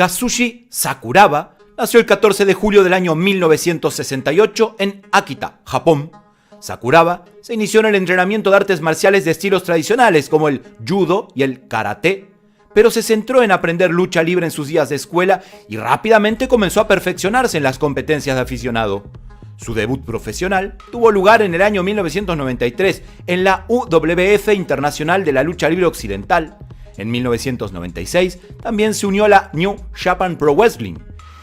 Kazushi Sakuraba nació el 14 de julio del año 1968 en Akita, Japón. Sakuraba se inició en el entrenamiento de artes marciales de estilos tradicionales como el judo y el karate, pero se centró en aprender lucha libre en sus días de escuela y rápidamente comenzó a perfeccionarse en las competencias de aficionado. Su debut profesional tuvo lugar en el año 1993 en la UWF Internacional de la Lucha Libre Occidental. En 1996 también se unió a la New Japan Pro Wrestling,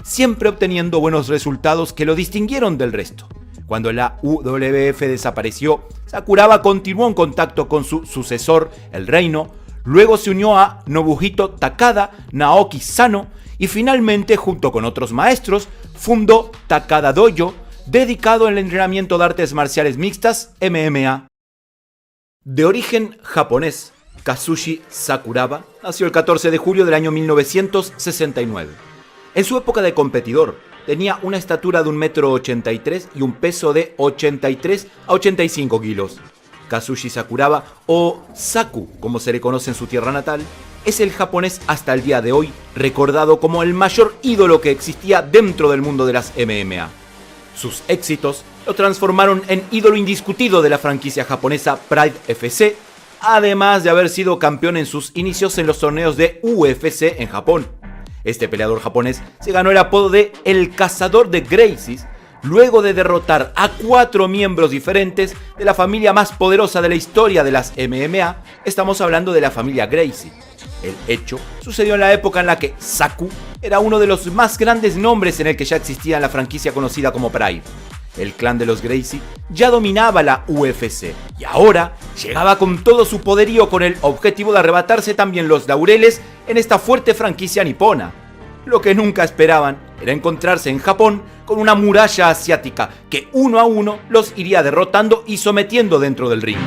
siempre obteniendo buenos resultados que lo distinguieron del resto. Cuando la UWF desapareció, Sakuraba continuó en contacto con su sucesor, el Reino, luego se unió a Nobuhito Takada, Naoki Sano y finalmente, junto con otros maestros, fundó Takada Dojo, dedicado al entrenamiento de artes marciales mixtas, MMA. De origen japonés, Kazushi Sakuraba nació el 14 de julio del año 1969. En su época de competidor, tenía una estatura de 1,83 m y un peso de 83 a 85 kilos. Kazushi Sakuraba, o Saku como se le conoce en su tierra natal, es el japonés hasta el día de hoy recordado como el mayor ídolo que existía dentro del mundo de las MMA. Sus éxitos lo transformaron en ídolo indiscutido de la franquicia japonesa Pride FC, además de haber sido campeón en sus inicios en los torneos de UFC en Japón. Este peleador japonés se ganó el apodo de El Cazador de Gracies luego de derrotar a 4 miembros diferentes de la familia más poderosa de la historia de las MMA. Estamos hablando de la familia Gracie. El hecho sucedió en la época en la que Saku era uno de los más grandes nombres en el que ya existía la franquicia conocida como Pride. El clan de los Gracie ya dominaba la UFC y ahora llegaba con todo su poderío con el objetivo de arrebatarse también los laureles en esta fuerte franquicia nipona. Lo que nunca esperaban era encontrarse en Japón con una muralla asiática que uno a uno los iría derrotando y sometiendo dentro del ring.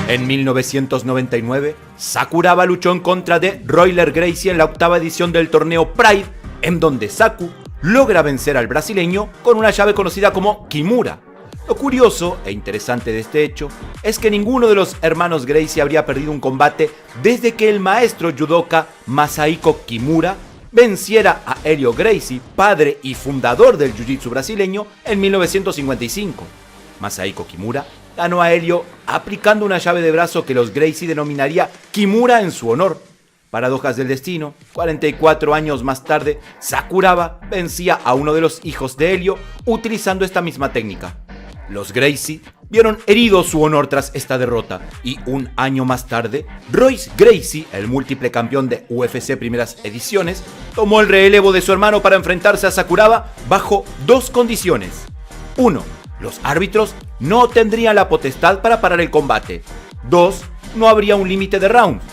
En 1999, Sakuraba luchó en contra de Royler Gracie en la 8ª edición del torneo Pride, en donde Saku logra vencer al brasileño con una llave conocida como Kimura. Lo curioso e interesante de este hecho es que ninguno de los hermanos Gracie habría perdido un combate desde que el maestro judoka Masahiko Kimura venciera a Helio Gracie, padre y fundador del jiu-jitsu brasileño, en 1955. Masahiko Kimura ganó a Helio aplicando una llave de brazo que los Gracie denominaría Kimura en su honor. Paradojas del destino, 44 años más tarde, Sakuraba vencía a uno de los hijos de Helio utilizando esta misma técnica. Los Gracie vieron herido su honor tras esta derrota y un año más tarde, Royce Gracie, el múltiple campeón de UFC primeras ediciones, tomó el relevo de su hermano para enfrentarse a Sakuraba bajo 2 condiciones. 1. Los árbitros no tendrían la potestad para parar el combate. 2. No habría un límite de rounds.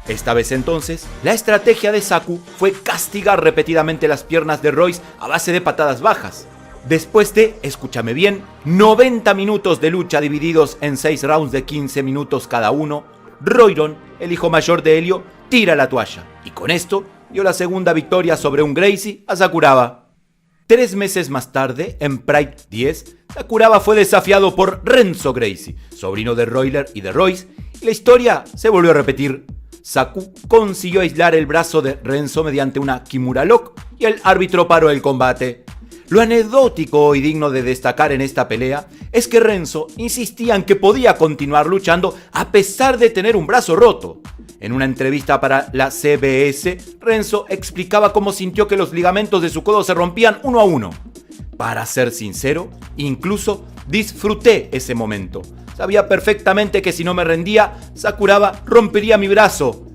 Esta vez entonces, la estrategia de Saku fue castigar repetidamente las piernas de Royce a base de patadas bajas. Después de, escúchame bien, 90 minutos de lucha divididos en 6 rounds de 15 minutos cada uno, Royron, el hijo mayor de Helio, tira la toalla y con esto dio la segunda victoria sobre un Gracie a Sakuraba. 3 meses más tarde, en Pride 10, Sakuraba fue desafiado por Renzo Gracie, sobrino de Royler y de Royce, y la historia se volvió a repetir. Saku consiguió aislar el brazo de Renzo mediante una Kimura Lock y el árbitro paró el combate. Lo anecdótico y digno de destacar en esta pelea es que Renzo insistía en que podía continuar luchando a pesar de tener un brazo roto. En una entrevista para la CBS, Renzo explicaba cómo sintió que los ligamentos de su codo se rompían uno a uno. Para ser sincero, incluso disfruté ese momento. Sabía perfectamente que si no me rendía, Sakuraba rompería mi brazo.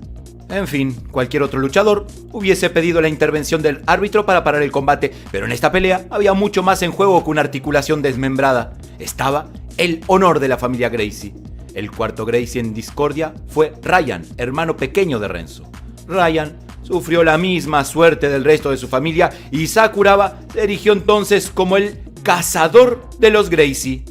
En fin, cualquier otro luchador hubiese pedido la intervención del árbitro para parar el combate, pero en esta pelea había mucho más en juego que una articulación desmembrada. Estaba el honor de la familia Gracie. El cuarto Gracie en discordia fue Ryan, hermano pequeño de Renzo. Ryan sufrió la misma suerte del resto de su familia y Sakuraba se erigió entonces como el cazador de los Gracie.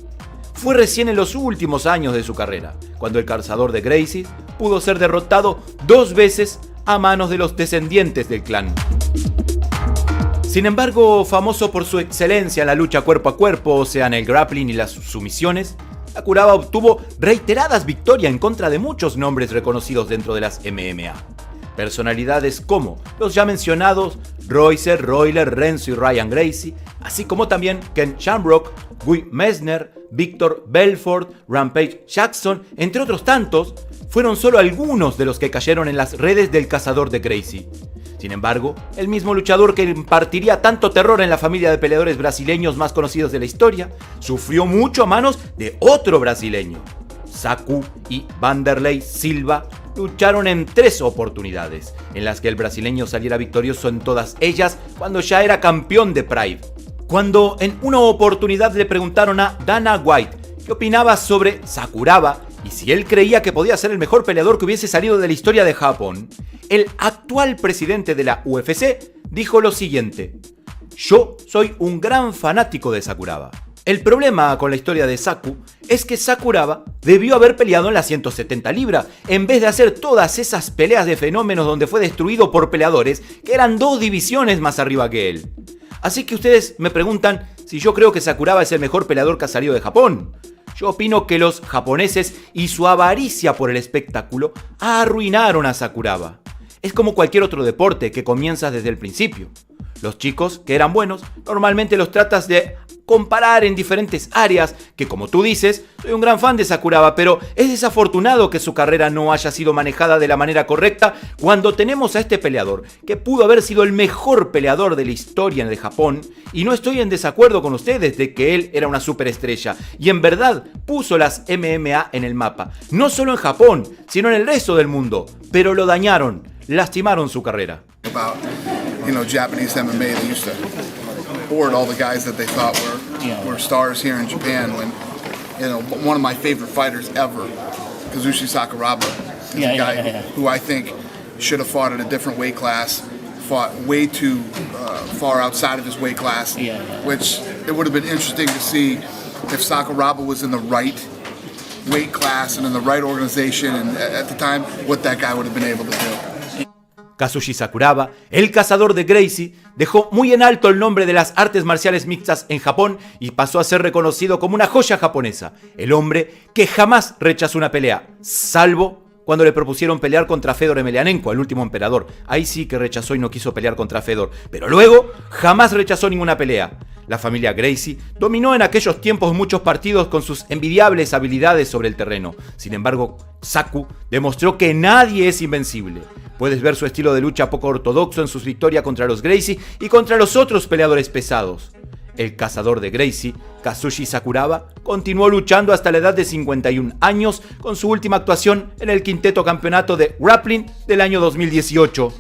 Fue recién en los últimos años de su carrera, cuando el cazador de Gracie pudo ser derrotado 2 veces a manos de los descendientes del clan. Sin embargo, famoso por su excelencia en la lucha cuerpo a cuerpo, o sea en el grappling y las sumisiones, Sakuraba obtuvo reiteradas victorias en contra de muchos nombres reconocidos dentro de las MMA. Personalidades como los ya mencionados Royce, Royler, Renzo y Ryan Gracie, así como también Ken Shamrock, Guy Messner, Victor Belfort, Rampage Jackson, entre otros tantos, fueron solo algunos de los que cayeron en las redes del cazador de Gracie. Sin embargo, el mismo luchador que impartiría tanto terror en la familia de peleadores brasileños más conocidos de la historia, sufrió mucho a manos de otro brasileño. Saku y Vanderlei Silva lucharon en 3 oportunidades, en las que el brasileño saliera victorioso en todas ellas cuando ya era campeón de Pride. Cuando en una oportunidad le preguntaron a Dana White qué opinaba sobre Sakuraba y si él creía que podía ser el mejor peleador que hubiese salido de la historia de Japón, el actual presidente de la UFC dijo lo siguiente: "Yo soy un gran fanático de Sakuraba. El problema con la historia de Saku es que Sakuraba debió haber peleado en las 170 libras, en vez de hacer todas esas peleas de fenómenos donde fue destruido por peleadores que eran 2 divisiones más arriba que él. Así que ustedes me preguntan si yo creo que Sakuraba es el mejor peleador que ha salido de Japón. Yo opino que los japoneses y su avaricia por el espectáculo arruinaron a Sakuraba. Es como cualquier otro deporte que comienzas desde el principio. Los chicos que eran buenos, normalmente los tratas de comparar en diferentes áreas, que como tú dices, soy un gran fan de Sakuraba, pero es desafortunado que su carrera no haya sido manejada de la manera correcta cuando tenemos a este peleador, que pudo haber sido el mejor peleador de la historia de Japón, y no estoy en desacuerdo con ustedes de que él era una superestrella, y en verdad puso las MMA en el mapa, no solo en Japón, sino en el resto del mundo, pero lo dañaron, lastimaron su carrera. Japanese MMA, they used to board all the guys that they thought were stars here in Japan. When one of my favorite fighters ever, Kazushi Sakuraba, is a guy who I think should have fought at a different weight class, fought way too far outside of his weight class, which it would have been interesting to see if Sakuraba was in the right weight class and in the right organization, and at the time, what that guy would have been able to do. Kazushi Sakuraba, el cazador de Gracie, dejó muy en alto el nombre de las artes marciales mixtas en Japón y pasó a ser reconocido como una joya japonesa, el hombre que jamás rechazó una pelea, salvo cuando le propusieron pelear contra Fedor Emelianenko, el último emperador. Ahí sí que rechazó y no quiso pelear contra Fedor, pero luego jamás rechazó ninguna pelea. La familia Gracie dominó en aquellos tiempos muchos partidos con sus envidiables habilidades sobre el terreno. Sin embargo, Saku demostró que nadie es invencible. Puedes ver su estilo de lucha poco ortodoxo en sus victorias contra los Gracie y contra los otros peleadores pesados. El cazador de Gracie, Kazushi Sakuraba, continuó luchando hasta la edad de 51 años con su última actuación en el quinteto campeonato de grappling del año 2018.